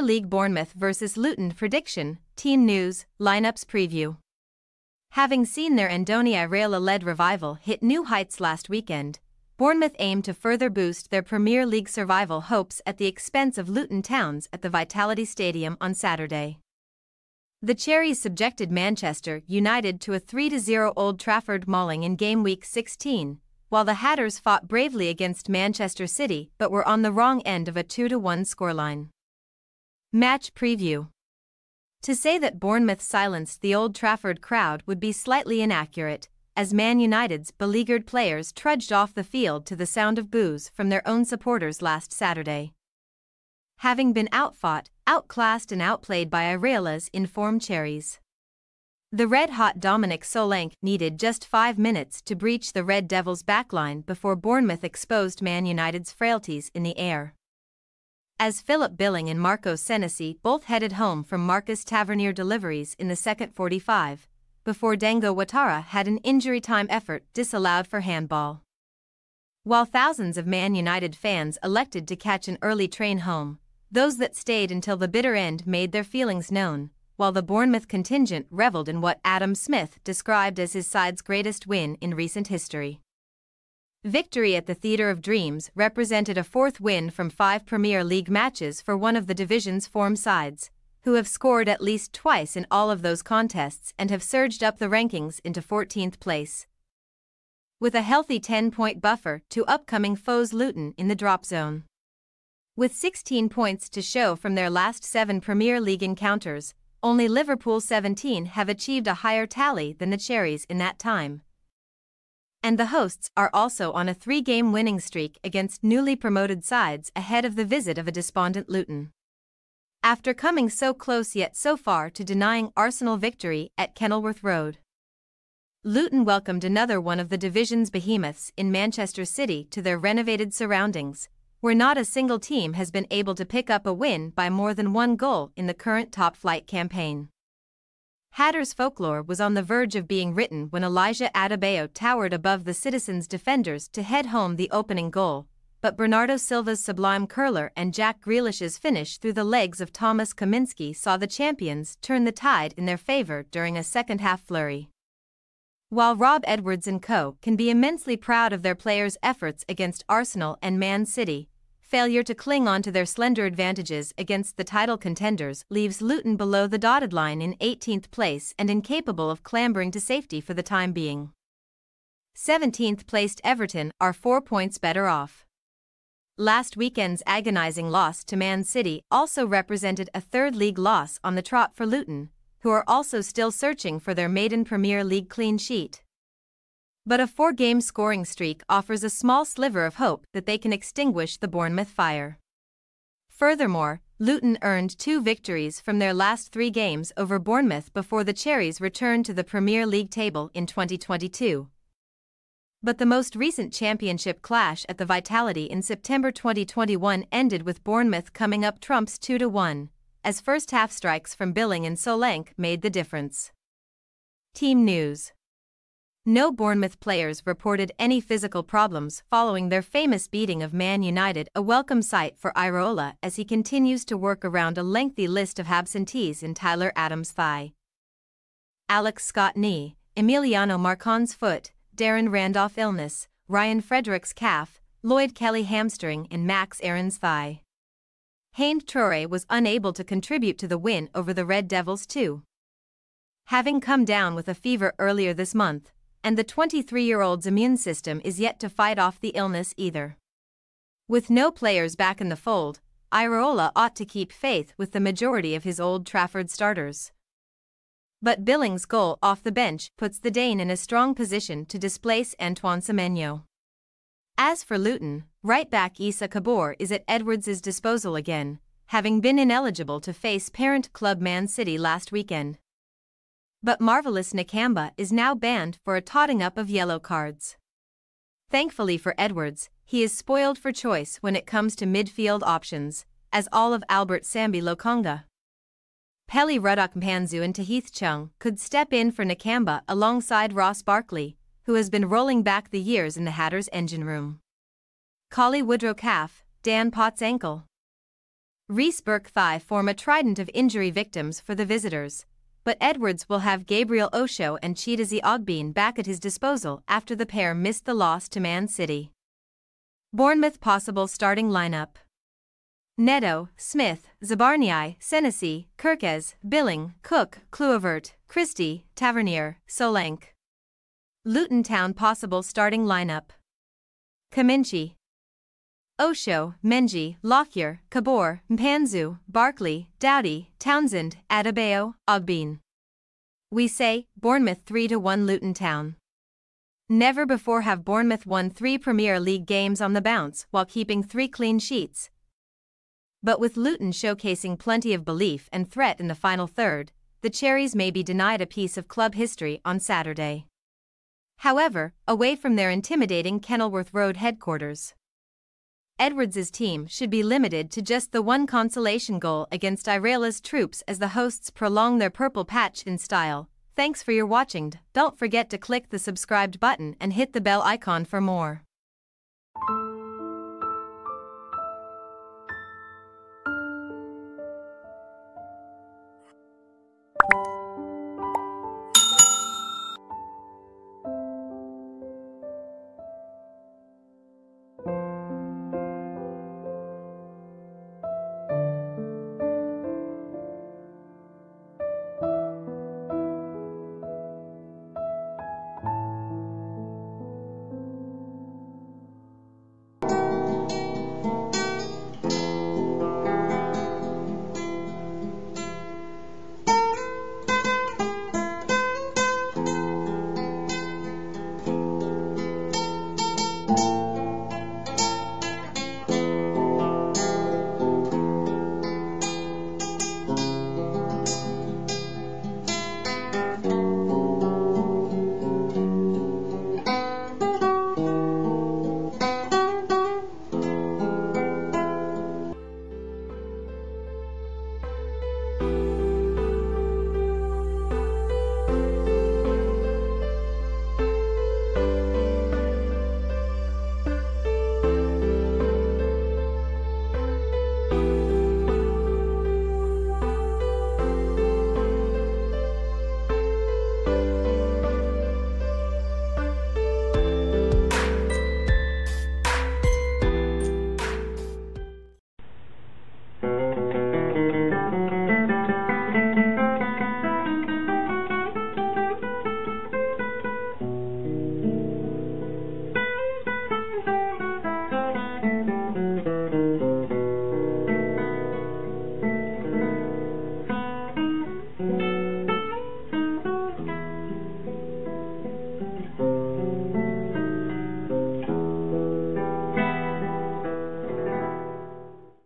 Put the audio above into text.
League Bournemouth vs Luton prediction, team news, lineups preview. Having seen their Andoni Iraola-led revival hit new heights last weekend, Bournemouth aim to further boost their Premier League survival hopes at the expense of Luton Town's at the Vitality Stadium on Saturday. The Cherries subjected Manchester United to a 3-0 Old Trafford mauling in game week 16, while the Hatters fought bravely against Manchester City but were on the wrong end of a 2-1 scoreline. Match preview. To say that Bournemouth silenced the Old Trafford crowd would be slightly inaccurate, as Man United's beleaguered players trudged off the field to the sound of boos from their own supporters last Saturday. Having been outfought, outclassed and outplayed by Iraola's informed Cherries, the red-hot Dominic Solanke needed just 5 minutes to breach the Red Devils' backline before Bournemouth exposed Man United's frailties in the air. As Philip Billing and Marco Senesi both headed home from Marcus Tavernier deliveries in the second 45, before Dango Ouattara had an injury-time effort disallowed for handball. While thousands of Man United fans elected to catch an early train home, those that stayed until the bitter end made their feelings known, while the Bournemouth contingent reveled in what Adam Smith described as his side's greatest win in recent history. Victory at the Theatre of Dreams represented a fourth win from 5 Premier League matches for one of the division's form sides, who have scored at least twice in all of those contests and have surged up the rankings into 14th place, with a healthy 10-point buffer to upcoming foes Luton in the drop zone. With 16 points to show from their last 7 Premier League encounters, only Liverpool 17 have achieved a higher tally than the Cherries in that time. And the hosts are also on a 3-game winning streak against newly promoted sides ahead of the visit of a despondent Luton. After coming so close yet so far to denying Arsenal victory at Kenilworth Road, Luton welcomed another one of the division's behemoths in Manchester City to their renovated surroundings, where not a single team has been able to pick up a win by more than 1 goal in the current top-flight campaign. Hatters folklore was on the verge of being written when Elijah Adebayo towered above the Citizens' defenders to head home the opening goal, but Bernardo Silva's sublime curler and Jack Grealish's finish through the legs of Thomas Kaminski saw the champions turn the tide in their favour during a second-half flurry. While Rob Edwards and co. can be immensely proud of their players' efforts against Arsenal and Man City, failure to cling on to their slender advantages against the title contenders leaves Luton below the dotted line in 18th place and incapable of clambering to safety for the time being. 17th-placed Everton are 4 points better off. Last weekend's agonizing loss to Man City also represented a third league loss on the trot for Luton, who are also still searching for their maiden Premier League clean sheet. But a 4-game scoring streak offers a small sliver of hope that they can extinguish the Bournemouth fire. Furthermore, Luton earned 2 victories from their last 3 games over Bournemouth before the Cherries returned to the Premier League table in 2022. But the most recent championship clash at the Vitality in September 2021 ended with Bournemouth coming up trumps 2-1, as first-half strikes from Billing and Solanke made the difference. Team news. No Bournemouth players reported any physical problems following their famous beating of Man United, a welcome sight for Iraola as he continues to work around a lengthy list of absentees in Tyler Adams' thigh, Alex Scott knee, Emiliano Marcon's foot, Darren Randolph illness, Ryan Fredericks calf, Lloyd Kelly hamstring and Max Aaron's thigh. Hamed Traore was unable to contribute to the win over the Red Devils too, having come down with a fever earlier this month, and the 23-year-old's immune system is yet to fight off the illness either. With no players back in the fold, Iraola ought to keep faith with the majority of his Old Trafford starters. But Billing's goal off the bench puts the Dane in a strong position to displace Antoine Semenyo. As for Luton, right-back Issa Kabor is at Edwards' disposal again, having been ineligible to face parent club Man City last weekend. But marvellous Nakamba is now banned for a totting up of yellow cards. Thankfully for Edwards, he is spoiled for choice when it comes to midfield options, as all of Albert Sambi Lokonga, Pelly Ruddock Mpanzu and Tahith Chung could step in for Nakamba alongside Ross Barkley, who has been rolling back the years in the Hatters' engine room. Collie Woodrow calf, Dan Potts ankle. Reece Burke-Thigh form a trident of injury victims for the visitors, but Edwards will have Gabriel Osho and Chidozie Ogbene back at his disposal after the pair missed the loss to Man City. Bournemouth possible starting lineup: Neto, Smith, Zabarnyi, Senesi, Kirkes, Billing, Cook, Kluivert, Christie, Tavernier, Solanke. Luton Town possible starting lineup: Kaminchi, Osho, Menji, Lockyer, Kabor, Mpanzu, Barkley, Doughty, Townsend, Adebayo, Ogbene. We say, Bournemouth 3-1 Luton Town. Never before have Bournemouth won 3 Premier League games on the bounce while keeping 3 clean sheets. But with Luton showcasing plenty of belief and threat in the final third, the Cherries may be denied a piece of club history on Saturday. However, away from their intimidating Kenilworth Road headquarters, Edwards' team should be limited to just the one consolation goal against Iraola's troops as the hosts prolong their purple patch in style. Thanks for your watching. Don't forget to click the subscribed button and hit the bell icon for more.